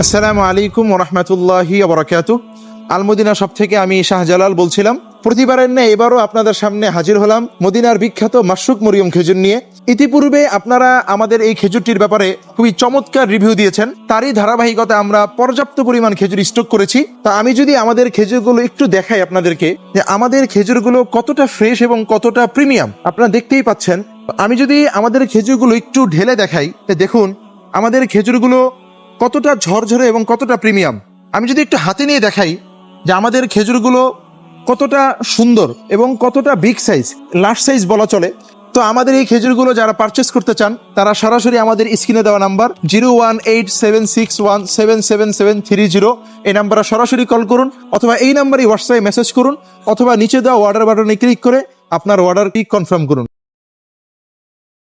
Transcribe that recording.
আসসালামু আলাইকুম ওরহমতুল্লাহি ওবরাকাতুহ। আলমদিনা শপ থেকে আমি শাহজালাল বলছিলাম। প্রতিবারের ন্যায় এবারও আপনাদের সামনে হাজির হলাম মদিনার বিখ্যাত মাশরুক মরিয়ম খেজুর নিয়ে। ইতিপূর্বে আপনারা আমাদের এই খেজুরটির ব্যাপারে খুবই চমৎকার রিভিউ দিয়েছেন, তারই ধারাবাহিকতা আমরা পর্যাপ্ত পরিমাণ খেজুর স্টক করেছি। তা আমি যদি আমাদের খেজুরগুলো একটু দেখাই আপনাদেরকে, যে আমাদের খেজুরগুলো কতটা ফ্রেশ এবং কতটা প্রিমিয়াম আপনারা দেখতেই পাচ্ছেন। আমি যদি আমাদের খেজুরগুলো একটু ঢেলে দেখাই, দেখুন আমাদের খেজুরগুলো কতটা ঝরঝরে এবং কতটা প্রিমিয়াম। আমি যদি একটু হাতে নিয়ে দেখাই যে আমাদের খেজুরগুলো কতটা সুন্দর এবং কতটা বিগ সাইজ, লার্জ সাইজ বলা চলে। তো আমাদের এই খেজুরগুলো যারা পারচেস করতে চান তারা সরাসরি আমাদের স্ক্রিনে দেওয়া নাম্বার 01876177730 এই নাম্বারে সরাসরি কল করুন, অথবা এই নাম্বারে হোয়াটসঅ্যাপে মেসেজ করুন, অথবা নিচে দেওয়া অর্ডার বাটনে ক্লিক করে আপনার অর্ডারটি কনফার্ম করুন।